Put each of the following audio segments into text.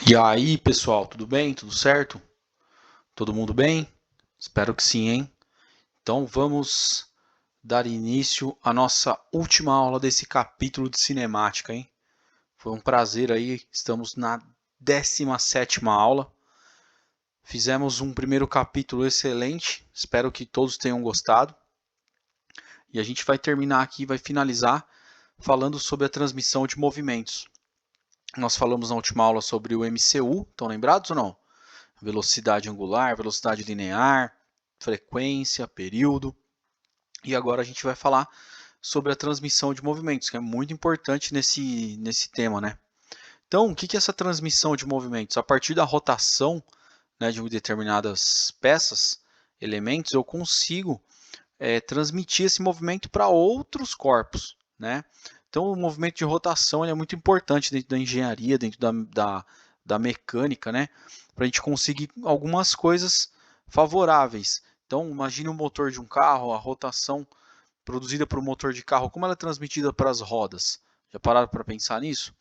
E aí, pessoal, tudo bem? Tudo certo? Todo mundo bem? Espero que sim, hein? Então vamos dar início à nossa última aula desse capítulo de cinemática, hein? Foi um prazer aí, estamos na 17ª aula. Fizemos um primeiro capítulo excelente, espero que todos tenham gostado. E a gente vai terminar aqui, vai finalizar falando sobre a transmissão de movimentos. Nós falamos na última aula sobre o MCU, estão lembrados ou não? Velocidade angular, velocidade linear, frequência, período. E agora a gente vai falar sobre a transmissão de movimentos, que é muito importante nesse tema, né? Então, o que é essa transmissão de movimentos? A partir da rotação, né, de determinadas peças, elementos, eu consigo transmitir esse movimento para outros corpos, né? Então, o movimento de rotação é muito importante dentro da engenharia, dentro da mecânica, né? Para a gente conseguir algumas coisas favoráveis. Então, imagine o motor de um carro, a rotação produzida por um motor de carro, como ela é transmitida para as rodas? Já pararam para pensar nisso?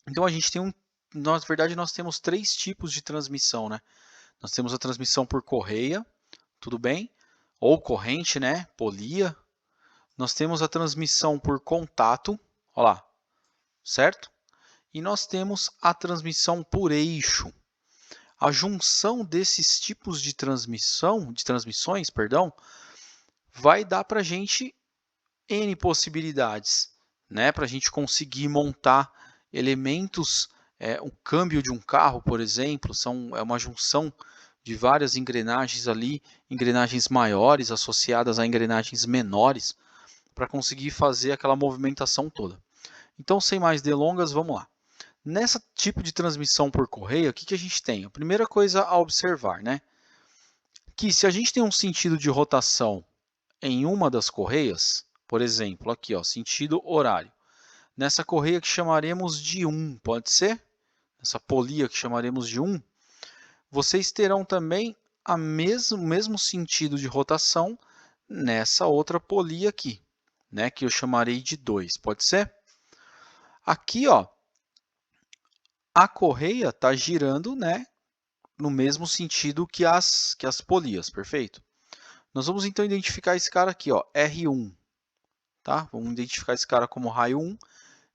Então, a gente tem na verdade, nós temos 3 tipos de transmissão, né? Nós temos a transmissão por correia, tudo bem? Ou corrente, né? Polia. Nós temos a transmissão por contato, olha lá, certo? E nós temos a transmissão por eixo. A junção desses tipos de transmissões, perdão, vai dar para a gente N possibilidades, né? Para a gente conseguir montar elementos, o câmbio de um carro, por exemplo, é uma junção de várias engrenagens ali, engrenagens maiores associadas a engrenagens menores, para conseguir fazer aquela movimentação toda. Então, sem mais delongas, vamos lá. Nessa tipo de transmissão por correia, o que a gente tem? A primeira coisa a observar, né? Que se a gente tem um sentido de rotação em uma das correias, por exemplo, aqui, ó, sentido horário, nessa correia que chamaremos de 1, pode ser? Essa polia que chamaremos de 1, vocês terão também o mesmo sentido de rotação nessa outra polia aqui, né, que eu chamarei de 2, pode ser? Aqui, ó, a correia está girando, né, no mesmo sentido que as polias, perfeito? Nós vamos então identificar esse cara aqui, ó, R1, tá? Vamos identificar esse cara como raio 1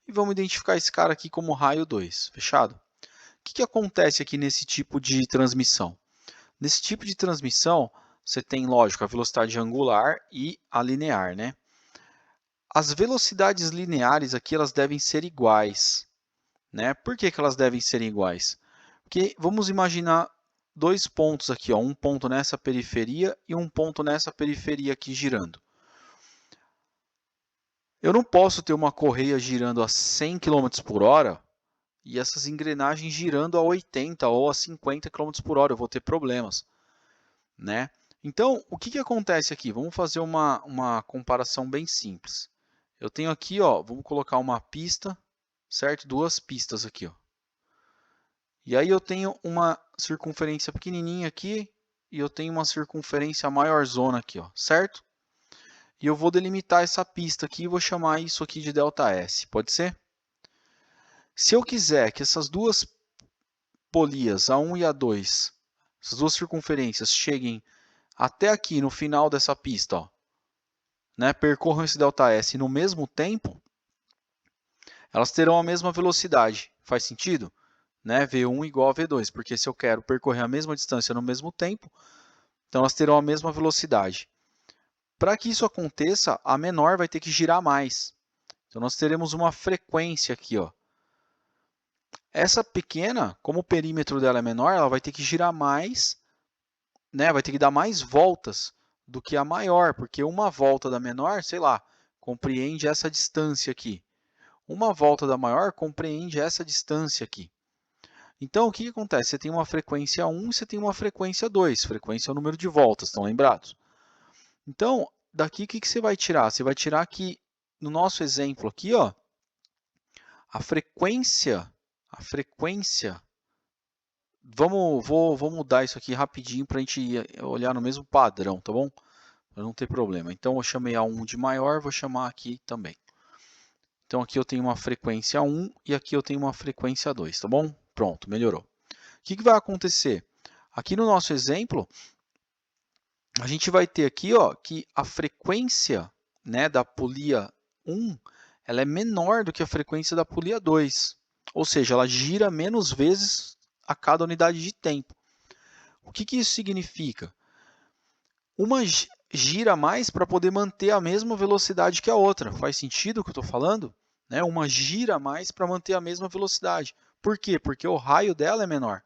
e vamos identificar esse cara aqui como raio 2, fechado? O que acontece aqui nesse tipo de transmissão? Nesse tipo de transmissão, você tem, lógico, a velocidade angular e a linear, né? As velocidades lineares aqui elas devem ser iguais, né? Por que elas devem ser iguais? Porque vamos imaginar 2 pontos aqui, ó, um ponto nessa periferia e um ponto nessa periferia aqui girando. Eu não posso ter uma correia girando a 100 km por hora e essas engrenagens girando a 80 ou a 50 km por hora, eu vou ter problemas, né? Então, o que acontece aqui? Vamos fazer uma comparação bem simples. Eu tenho aqui, ó, vamos colocar uma pista, certo? 2 pistas aqui, ó. E aí eu tenho uma circunferência pequenininha aqui e eu tenho uma circunferência maior zona aqui, ó, certo? E eu vou delimitar essa pista aqui e vou chamar isso aqui de ΔS, pode ser? Se eu quiser que essas duas polias, A1 e A2, essas duas circunferências cheguem até aqui no final dessa pista, ó, né, percorram esse ΔS no mesmo tempo, elas terão a mesma velocidade. Faz sentido? Né? V1 igual a V2, porque se eu quero percorrer a mesma distância no mesmo tempo, então elas terão a mesma velocidade. Para que isso aconteça, a menor vai ter que girar mais. Então nós teremos uma frequência aqui, ó. Essa pequena, como o perímetro dela é menor, ela vai ter que girar mais, né? Vai ter que dar mais voltas do que a maior, porque uma volta da menor, sei lá, compreende essa distância aqui. Uma volta da maior compreende essa distância aqui. Então, o que acontece? Você tem uma frequência 1 e você tem uma frequência 2. Frequência é o número de voltas, estão lembrados? Então, daqui o que você vai tirar? Você vai tirar que, no nosso exemplo aqui, ó, a frequência, vou mudar isso aqui rapidinho para a gente olhar no mesmo padrão, tá bom? Para não ter problema. Então, eu chamei a 1 de maior, vou chamar aqui também. Então, aqui eu tenho uma frequência 1 e aqui eu tenho uma frequência 2, tá bom? Pronto, melhorou. O que vai acontecer? Aqui no nosso exemplo, a gente vai ter aqui ó, que a frequência, né, da polia 1 ela é menor do que a frequência da polia 2. Ou seja, ela gira menos vezes a cada unidade de tempo. O que isso significa? Uma gira mais para poder manter a mesma velocidade que a outra. Faz sentido o que eu estou falando? Né? Uma gira mais para manter a mesma velocidade. Por quê? Porque o raio dela é menor.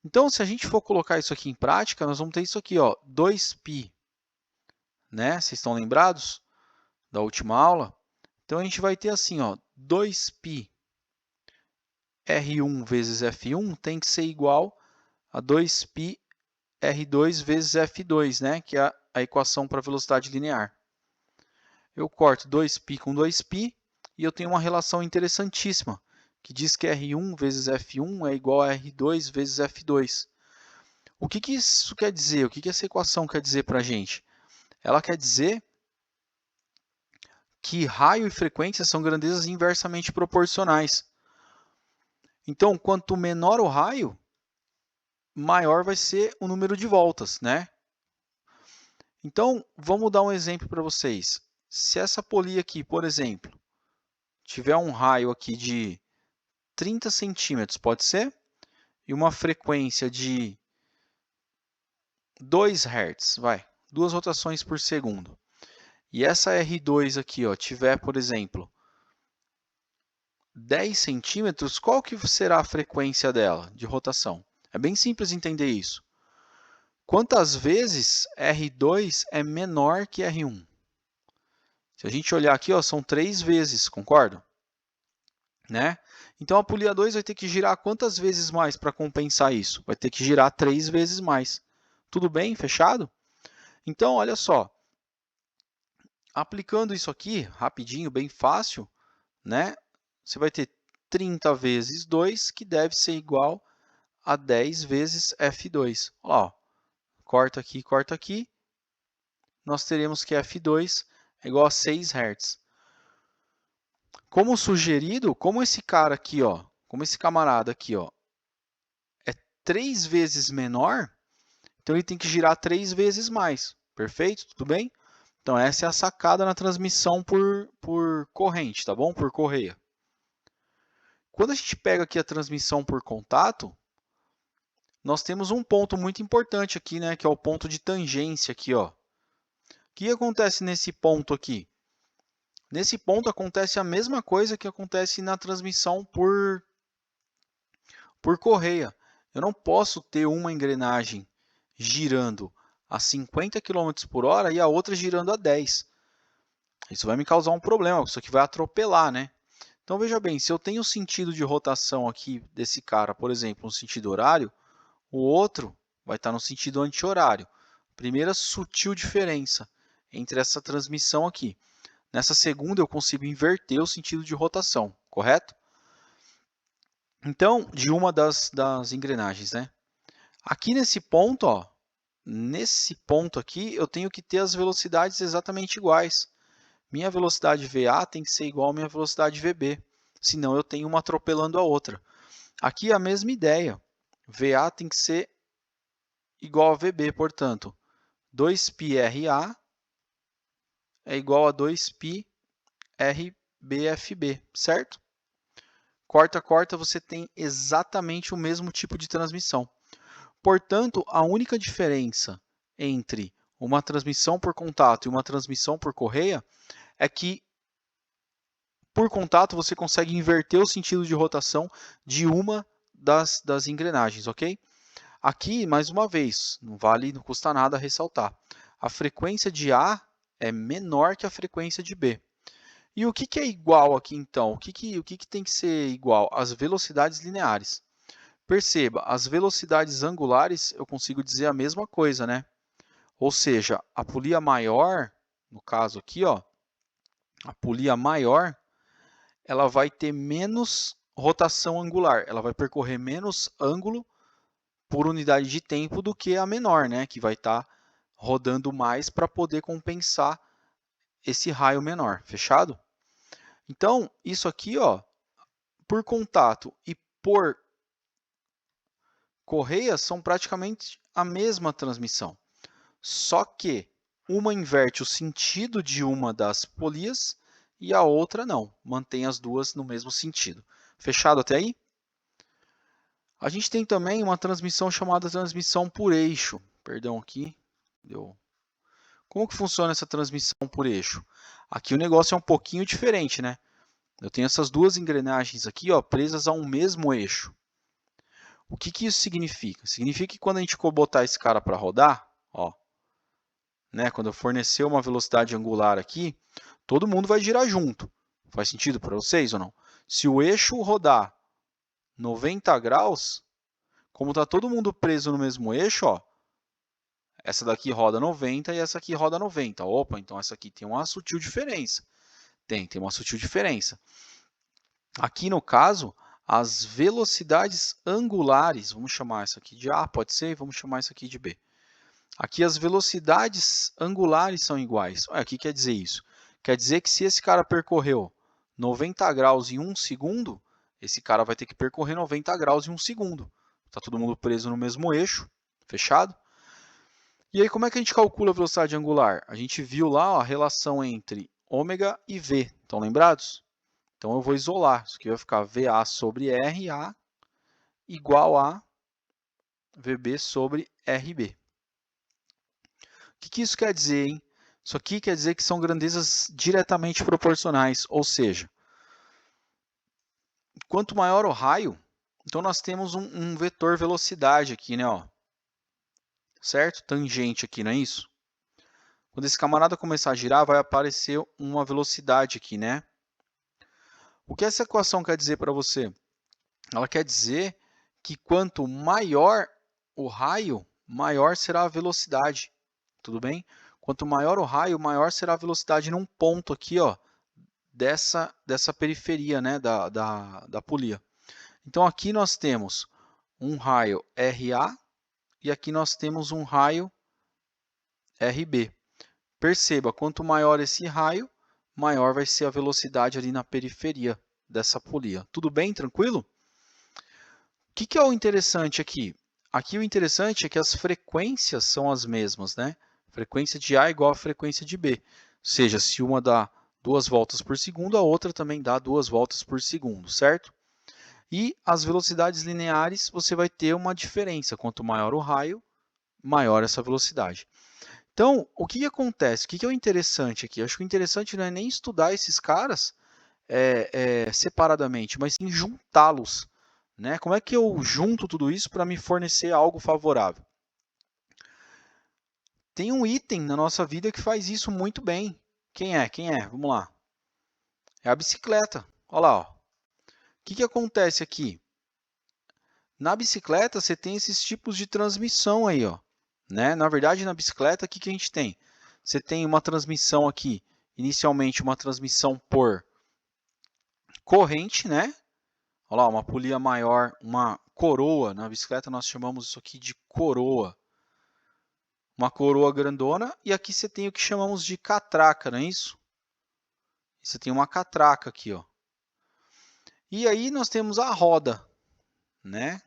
Então, se a gente for colocar isso aqui em prática, nós vamos ter isso aqui, ó, 2π. Né? Vocês estão lembrados da última aula? Então, a gente vai ter assim, ó, 2π R1 vezes F1 tem que ser igual a 2π R2 vezes F2, né? Que é a equação para velocidade linear. Eu corto 2π com 2π e eu tenho uma relação interessantíssima, que diz que R1 vezes F1 é igual a R2 vezes F2. O que isso quer dizer? O que essa equação quer dizer para a gente? Ela quer dizer que raio e frequência são grandezas inversamente proporcionais. Então, quanto menor o raio, maior vai ser o número de voltas, né? Então, vamos dar um exemplo para vocês. Se essa polia aqui, por exemplo, tiver um raio aqui de 30 centímetros, pode ser? E uma frequência de 2 Hz, vai, 2 rotações por segundo. E essa R2 aqui, ó, tiver, por exemplo, 10 centímetros, qual que será a frequência dela de rotação? É bem simples entender isso. Quantas vezes R2 é menor que R1? Se a gente olhar aqui, ó, são 3 vezes, concordo? Né? Então a polia 2 vai ter que girar quantas vezes mais para compensar isso? Vai ter que girar 3 vezes mais. Tudo bem? Fechado? Então, olha só. Aplicando isso aqui, rapidinho, bem fácil, né? Você vai ter 30 vezes 2, que deve ser igual a 10 vezes F2. Ó, corta aqui. Nós teremos que F2 é igual a 6 Hz. Como sugerido, como esse cara aqui, ó, como esse camarada aqui, ó, é 3 vezes menor, então ele tem que girar 3 vezes mais. Perfeito? Tudo bem? Então, essa é a sacada na transmissão por corrente, tá bom? Por correia. Quando a gente pega aqui a transmissão por contato, nós temos um ponto muito importante aqui, né? Que é o ponto de tangência aqui, ó. O que acontece nesse ponto aqui? Nesse ponto acontece a mesma coisa que acontece na transmissão por correia. Eu não posso ter uma engrenagem girando a 50 km por hora e a outra girando a 10. Isso vai me causar um problema, isso aqui vai atropelar, né? Então, veja bem, se eu tenho o sentido de rotação aqui desse cara, por exemplo, no sentido horário, o outro vai estar no sentido anti-horário. Primeira sutil diferença entre essa transmissão aqui. Nessa segunda, eu consigo inverter o sentido de rotação, correto? Então, de uma das engrenagens, né? Aqui nesse ponto, ó, nesse ponto aqui, eu tenho que ter as velocidades exatamente iguais. Minha velocidade VA tem que ser igual à minha velocidade VB, senão eu tenho uma atropelando a outra. Aqui é a mesma ideia. VA tem que ser igual a VB, portanto, 2πRA é igual a 2πRBFB, certo? Corta, corta, você tem exatamente o mesmo tipo de transmissão. Portanto, a única diferença entre uma transmissão por contato e uma transmissão por correia é que, por contato, você consegue inverter o sentido de rotação de uma das engrenagens, ok? Aqui, mais uma vez, não custa nada ressaltar. A frequência de A é menor que a frequência de B. E o que é igual aqui, então? O que tem que ser igual? As velocidades lineares. Perceba, as velocidades angulares eu consigo dizer a mesma coisa, né? Ou seja, a polia maior, no caso aqui, ó, a polia maior, ela vai ter menos rotação angular, ela vai percorrer menos ângulo por unidade de tempo do que a menor, né? Que vai estar rodando mais para poder compensar esse raio menor, fechado? Então, isso aqui, ó, por contato e por correias são praticamente a mesma transmissão, só que uma inverte o sentido de uma das polias e a outra não, mantém as duas no mesmo sentido. Fechado até aí? A gente tem também uma transmissão chamada transmissão por eixo. Perdão aqui. Como que funciona essa transmissão por eixo? Aqui o negócio é um pouquinho diferente, né? Eu tenho essas duas engrenagens aqui, ó, presas a um mesmo eixo. O que que isso significa? Significa que quando a gente for botar esse cara para rodar, ó, né, quando eu fornecer uma velocidade angular aqui, todo mundo vai girar junto. Faz sentido para vocês ou não? Se o eixo rodar 90 graus, como está todo mundo preso no mesmo eixo, ó, essa daqui roda 90 e essa aqui roda 90. Opa, então essa aqui tem uma sutil diferença. Tem uma sutil diferença. Aqui no caso, as velocidades angulares, vamos chamar essa aqui de A, pode ser, vamos chamar essa aqui de B. Aqui as velocidades angulares são iguais. Olha, o que quer dizer isso? Quer dizer que se esse cara percorreu 90 graus em 1 segundo, esse cara vai ter que percorrer 90 graus em 1 segundo. Está todo mundo preso no mesmo eixo, fechado? E aí como é que a gente calcula a velocidade angular? A gente viu lá ó, a relação entre ômega e V. Estão lembrados? Então eu vou isolar. Isso aqui vai ficar VA sobre RA igual a VB sobre RB. O que isso quer dizer, hein? Isso aqui quer dizer que são grandezas diretamente proporcionais, ou seja, quanto maior o raio, então nós temos um vetor velocidade aqui, né? Ó. Certo? Tangente aqui, não é isso? Quando esse camarada começar a girar, vai aparecer uma velocidade aqui, né? O que essa equação quer dizer para você? Ela quer dizer que quanto maior o raio, maior será a velocidade. Tudo bem? Quanto maior o raio, maior será a velocidade num ponto aqui, ó, dessa periferia, né, da polia. Então aqui nós temos um raio RA e aqui nós temos um raio RB. Perceba, quanto maior esse raio, maior vai ser a velocidade ali na periferia dessa polia. Tudo bem? Tranquilo? O que é o interessante aqui? Aqui o interessante é que as frequências são as mesmas, né? Frequência de A igual a frequência de B. Ou seja, se uma dá 2 voltas por segundo, a outra também dá 2 voltas por segundo, certo? E as velocidades lineares, você vai ter uma diferença. Quanto maior o raio, maior essa velocidade. Então, o que acontece? O que é o interessante aqui? Eu acho que o interessante não é nem estudar esses caras separadamente, mas sim juntá-los. Né? Como é que eu junto tudo isso para me fornecer algo favorável? Tem um item na nossa vida que faz isso muito bem. Quem é? Quem é? Vamos lá. É a bicicleta. Olha lá. Ó. O que acontece aqui? Na bicicleta, você tem esses tipos de transmissão aí. Ó. Né? Na verdade, na bicicleta, o que a gente tem? Você tem uma transmissão aqui, inicialmente uma transmissão por corrente, né? Olha lá, uma polia maior, uma coroa. Na bicicleta nós chamamos isso aqui de coroa. Uma coroa grandona. E aqui você tem o que chamamos de catraca, não é isso? Você tem uma catraca aqui, ó. E aí nós temos a roda, né?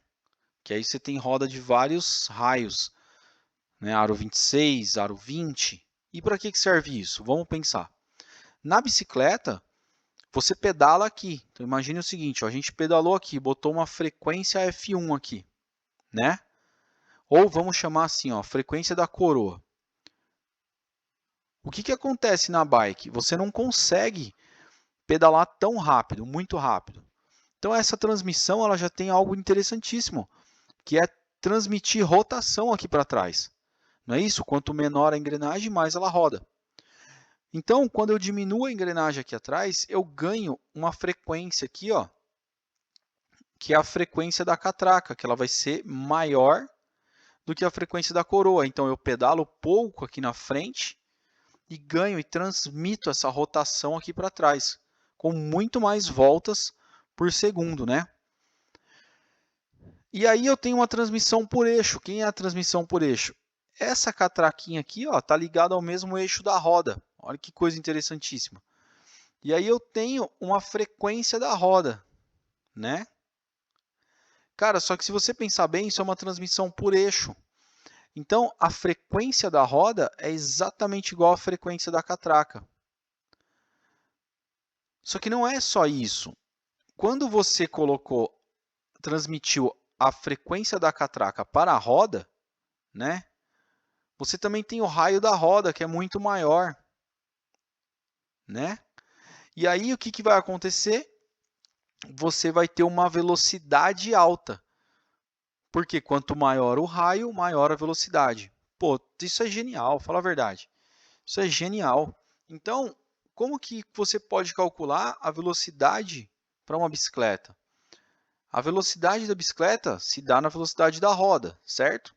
Que aí você tem roda de vários raios. Né? Aro 26, aro 20. E para que serve isso? Vamos pensar. Na bicicleta, você pedala aqui. Então imagine o seguinte, ó, a gente pedalou aqui, botou uma frequência F1 aqui, né? Ou vamos chamar assim, ó, frequência da coroa. O que acontece na bike? Você não consegue pedalar tão rápido, muito rápido. Então essa transmissão ela já tem algo interessantíssimo, que é transmitir rotação aqui para trás. Não é isso? Quanto menor a engrenagem, mais ela roda. Então, quando eu diminuo a engrenagem aqui atrás, eu ganho uma frequência aqui, ó, que é a frequência da catraca, que ela vai ser maior do que a frequência da coroa. Então, eu pedalo pouco aqui na frente e ganho e transmito essa rotação aqui para trás, com muito mais voltas por segundo, né? E aí eu tenho uma transmissão por eixo. Quem é a transmissão por eixo? Essa catraquinha aqui está ligada ao mesmo eixo da roda. Olha que coisa interessantíssima. E aí eu tenho uma frequência da roda, né? Cara, só que se você pensar bem, isso é uma transmissão por eixo. Então, a frequência da roda é exatamente igual à frequência da catraca. Só que não é só isso. Quando você transmitiu a frequência da catraca para a roda, né? Você também tem o raio da roda, que é muito maior, né? E aí o que vai acontecer? Você vai ter uma velocidade alta. Porque quanto maior o raio, maior a velocidade. Pô, isso é genial, fala a verdade. Isso é genial. Então, como que você pode calcular a velocidade para uma bicicleta? A velocidade da bicicleta se dá na velocidade da roda, certo?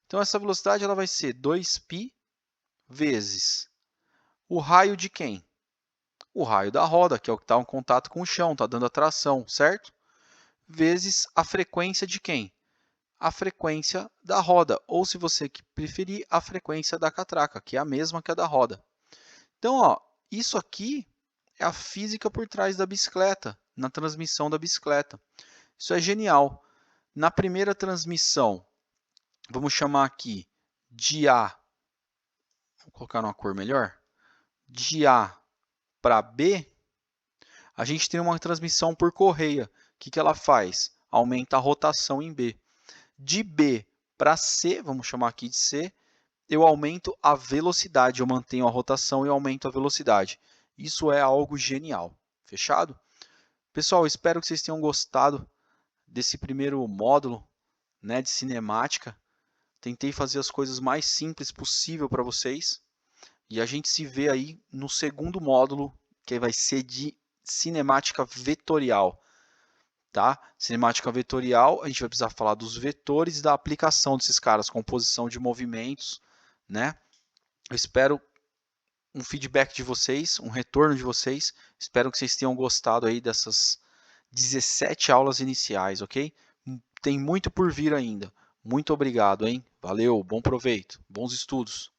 Então, essa velocidade ela vai ser 2π vezes o raio de quem? O raio da roda, que é o que está em contato com o chão, está dando a tração, certo? Vezes a frequência de quem? A frequência da roda, ou se você preferir, a frequência da catraca, que é a mesma que a da roda. Então, ó, isso aqui é a física por trás da bicicleta, na transmissão da bicicleta. Isso é genial. Na primeira transmissão, vamos chamar aqui de A, vou colocar numa cor melhor, de A para B, a gente tem uma transmissão por correia. O que ela faz? Aumenta a rotação em B. De B para C, vamos chamar aqui de C, eu aumento a velocidade, eu mantenho a rotação e aumento a velocidade. Isso é algo genial. Fechado? Pessoal, espero que vocês tenham gostado desse primeiro módulo, né, de cinemática. Tentei fazer as coisas mais simples possível para vocês. E a gente se vê aí no segundo módulo, que vai ser de cinemática vetorial. Tá? Cinemática vetorial, a gente vai precisar falar dos vetores e da aplicação desses caras, composição de movimentos, né? Eu espero um feedback de vocês, um retorno de vocês. Espero que vocês tenham gostado aí dessas 17 aulas iniciais, ok? Tem muito por vir ainda. Muito obrigado, hein? Valeu, bom proveito, bons estudos.